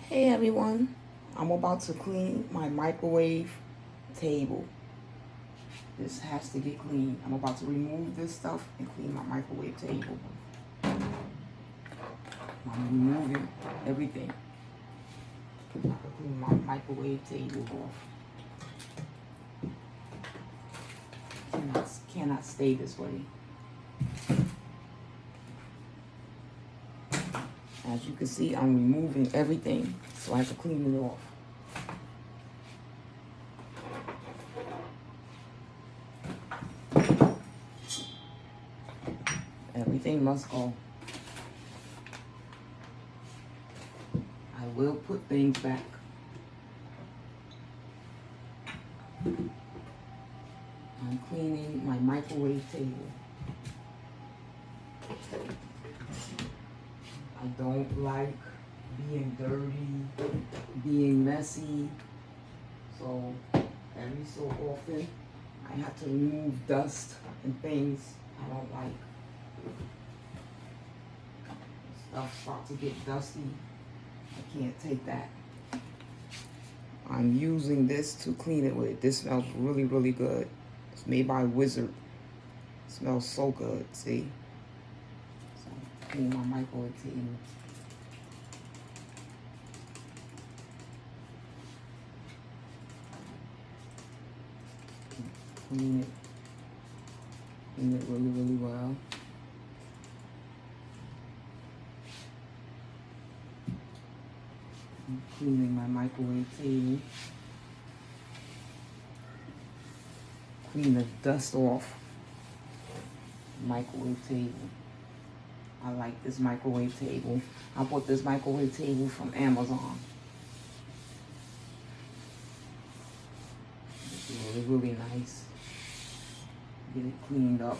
Hey everyone, I'm about to clean my microwave table. This has to get clean. I'm about to remove this stuff and clean my microwave table. I'm removing everything. I can clean my microwave table off. Cannot stay this way. As you can see, I'm removing everything, so I have to clean it off. Everything must go. I will put things back. I'm cleaning my microwave table. I don't like being dirty, being messy. So every so often, I have to remove dust and things I don't like. Stuff starts to get dusty. I can't take that. I'm using this to clean it with. This smells really, really good. It's made by Wizard. It smells so good, see? So, clean my microwave table. Clean it really, really well. I'm cleaning my microwave table. Clean the dust off. Microwave table. I like this microwave table. I bought this microwave table from Amazon. It's really, really nice. Get it cleaned up.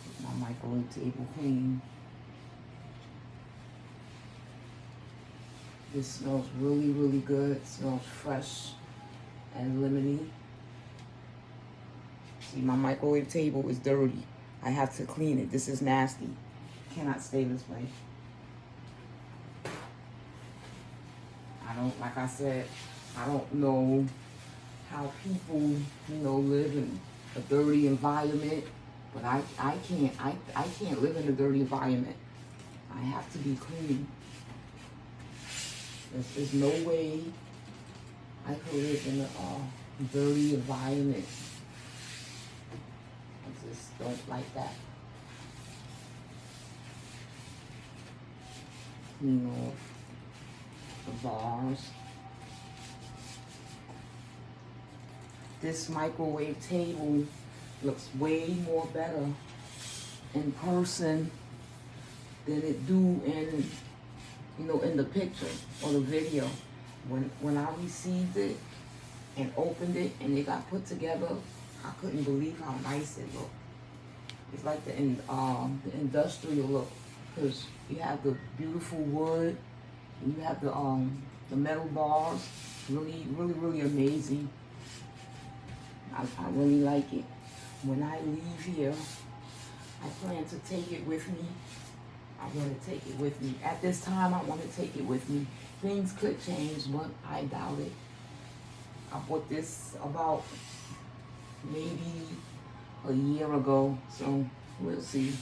Get my microwave table clean. This smells really, really good. It smells fresh and lemony. See, my microwave table is dirty. I have to clean it. This is nasty. Cannot stay this way. Like I said, I don't know how people, live in a dirty environment, but I can't live in a dirty environment. I have to be clean. There's no way I could live in a dirty environment. I just don't like that. Clean off the bars. This microwave table looks way more better in person than it do in the picture or the video. When I received it and opened it and it got put together, I couldn't believe how nice it looked. It's like the industrial look, because you have the beautiful wood, and you have the metal bars. Really, really, really amazing. I really like it. When I leave here, I plan to take it with me. I want to take it with me. At this time, I want to take it with me. Things could change, but I doubt it. I bought this about maybe a year ago, so we'll see.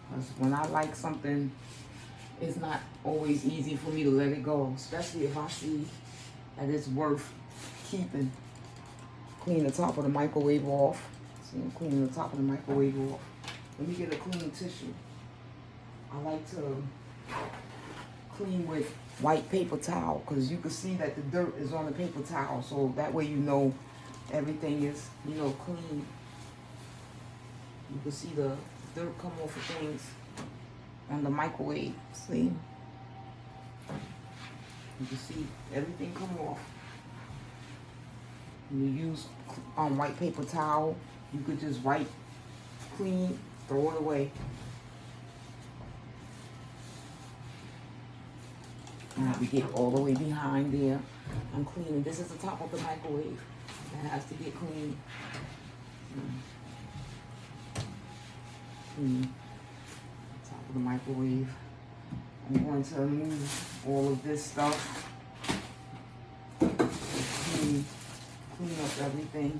Because when I like something, it's not always easy for me to let it go, especially if I see that it's worth keeping. Clean the top of the microwave off. See, I'm cleaning the top of the microwave off. Let me get a clean tissue. I like to clean with white paper towel, because you can see that the dirt is on the paper towel, so that way you know everything is, clean. You can see the dirt come off of things on the microwave. See? You can see everything come off. You use white paper towel. You could just wipe clean, throw it away. Now we get all the way behind there. I'm cleaning. This is the top of the microwave. That has to get clean. clean the top of the microwave. I'm going to remove all of this stuff. Clean up everything.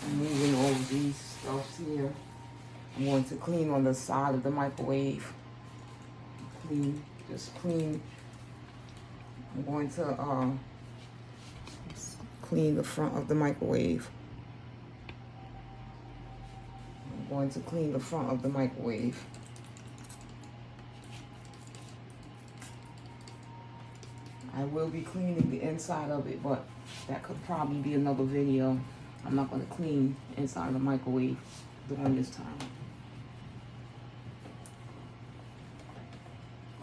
I'm moving all of these stuffs here. I'm going to clean on the side of the microwave. Just clean. I'm going to clean the front of the microwave. I'm going to clean the front of the microwave. I will be cleaning the inside of it, but that could probably be another video. I'm not going to clean inside of the microwave during this time.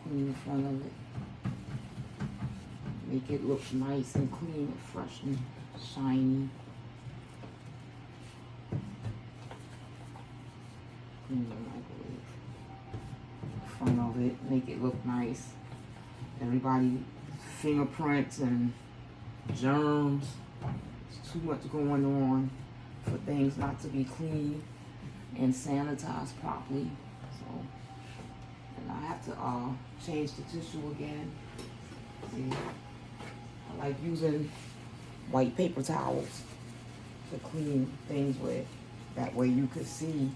Clean the front of it. Make it look nice and clean and fresh and shiny. Clean the microwave. Front of it. Make it look nice. Everybody, fingerprints and germs. There's too much going on for things not to be clean and sanitized properly. So, and I have to change the tissue again. See, I like using white paper towels to clean things with. That way you could see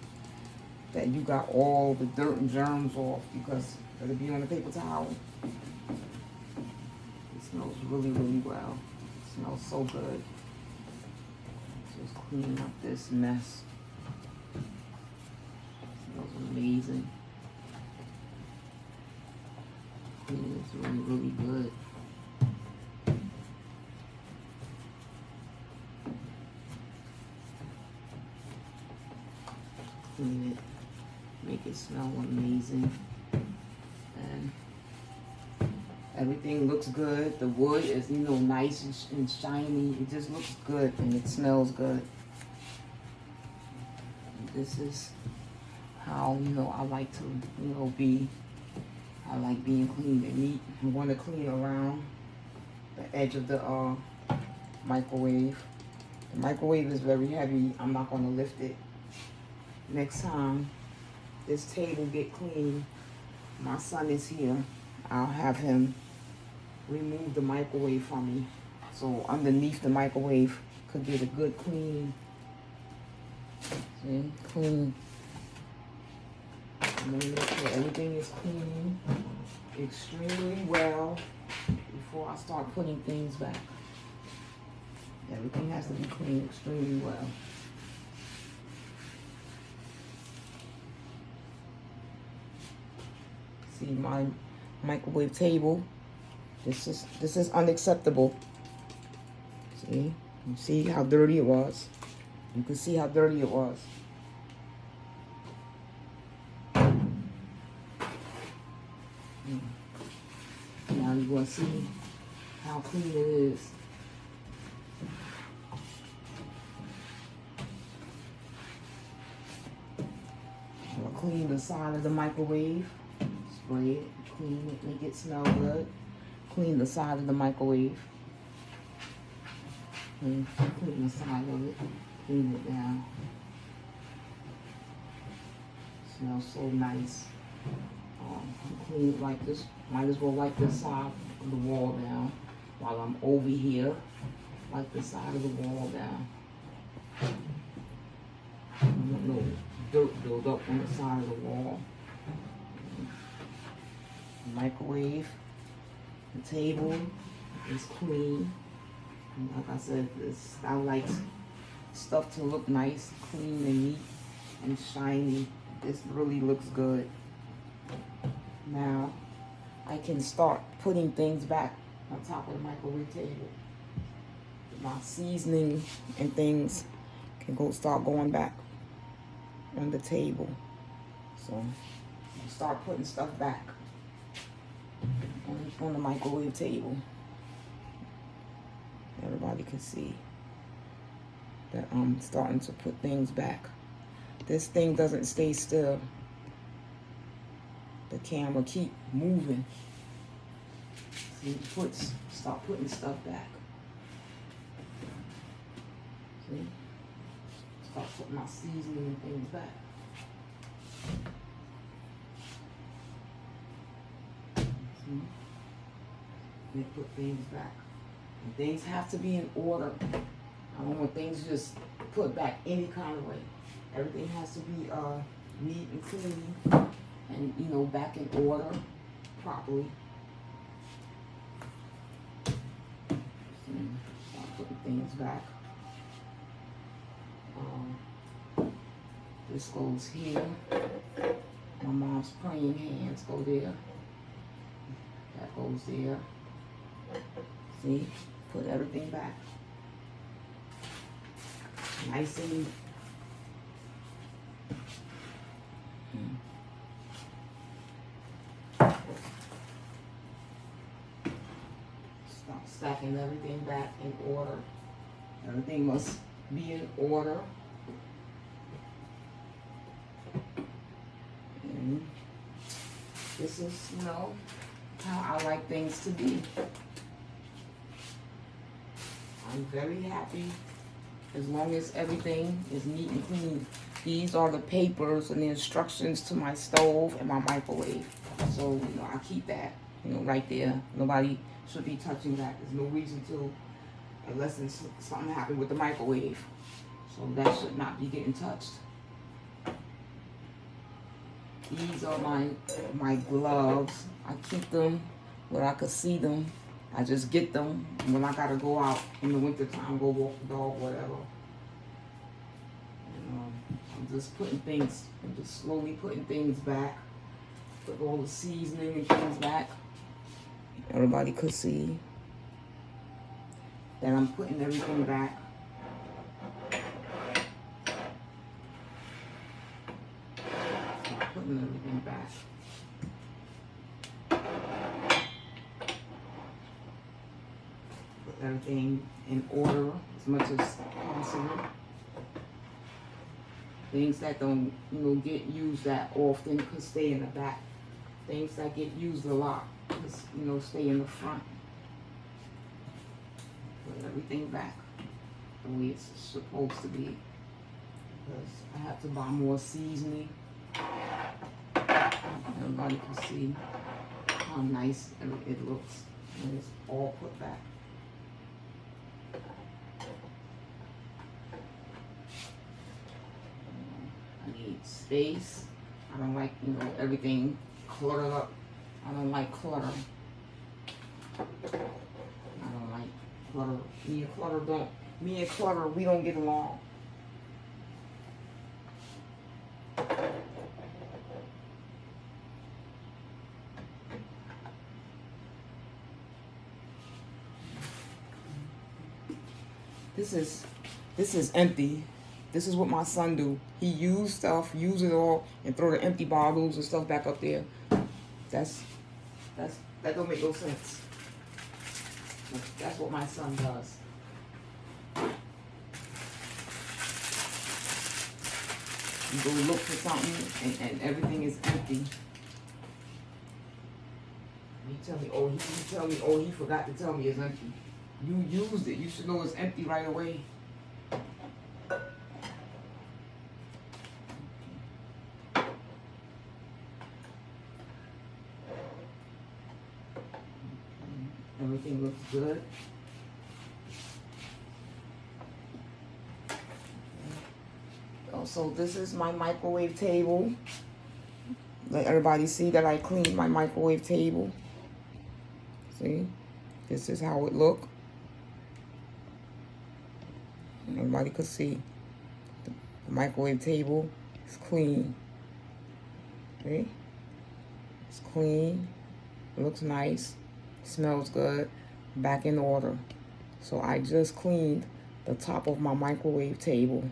that you got all the dirt and germs off, because it'll be on the paper towel. It smells really, really well. It smells so good. Just cleaning up this mess. It smells amazing. Cleaning is really, really good. Clean it, make it smell amazing, and everything looks good. The wood is, you know, nice and shiny. It just looks good and it smells good. This is how, you know, I like to, you know, be. I like being clean and neat. I want to clean around the edge of the microwave. The microwave is very heavy. I'm not going to lift it. Next time this table get clean, my son is here. I'll have him remove the microwave from me, so underneath the microwave could get a good clean. See, clean. And then make sure everything is clean extremely well before I start putting things back. Everything has to be cleaned extremely well. See my microwave table. This is unacceptable. See? You see how dirty it was. You can see how dirty it was. Now you're going to see how clean it is. I'm going to clean the side of the microwave. Spray it, clean it, make it smell good. Clean the side of the microwave. Clean the side of it. Clean it down. Smells so nice. Clean it like this. Might as well wipe this side of the wall down while I'm over here. Wipe the side of the wall down. I don't know, dirt build up on the side of the wall. The microwave, the table is clean. And like I said, I like stuff to look nice, clean and neat and shiny. This really looks good. Now, I can start putting things back on top of the microwave table. My seasoning and things can start going back on the table. So, start putting stuff back on the microwave table. Everybody can see that I'm starting to put things back. This thing doesn't stay still. The camera keep moving. See, start putting stuff back. See? Start putting my seasoning and things back. They put things back. And things have to be in order. I don't want things just put back any kind of way. Everything has to be neat and clean and, you know, back in order properly. Start putting things back. This goes here. My mom's praying hands go there. That goes there. See? Put everything back. Nice and start stacking everything back in order. Everything must be in order. And this is, you know, how I like things to be. I'm very happy as long as everything is neat and clean. These are the papers and the instructions to my stove and my microwave. So, you know, I keep that, you know, right there. Nobody should be touching that. There's no reason to, unless something happened with the microwave. So that should not be getting touched. These are my gloves. I keep them where I could see them. I just get them when I gotta go out in the winter time, go walk the dog, whatever. And I'm just putting things, I'm just slowly putting things back. Put all the seasoning and things back. Everybody could see that I'm putting everything back. So I'm putting everything back. Everything in order as much as possible. Things that don't, you know, get used that often could stay in the back. Things that get used a lot, just, you know, stay in the front. Put everything back the way it's supposed to be. Because I have to buy more seasoning. Everybody can see how nice it looks when it's all put back. I need space. I don't like, you know, everything cluttered up. I don't like clutter. I don't like clutter. Me and clutter, we don't get along. This is empty. This is what my son do. He use stuff, use it all, and throw the empty bottles and stuff back up there. That don't make no sense. That's what my son does. You go look for something and everything is empty. He tell me, oh, he forgot to tell me it's empty. You used it. You should know it's empty right away. Everything looks good. So this is my microwave table. Let everybody see that I cleaned my microwave table. See? This is how it look. Everybody could see the microwave table is clean. See? It's clean. It looks nice. Smells good. Back in order. So I just cleaned the top of my microwave table.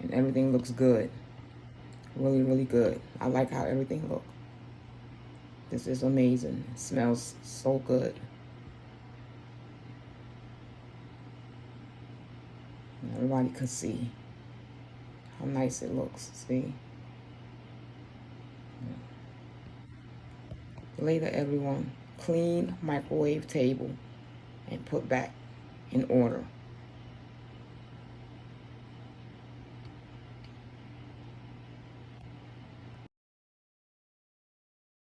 And everything looks good. Really, really good. I like how everything looks. This is amazing. It smells so good. Everybody can see how nice it looks. See? Later, everyone, clean microwave table and put back in order.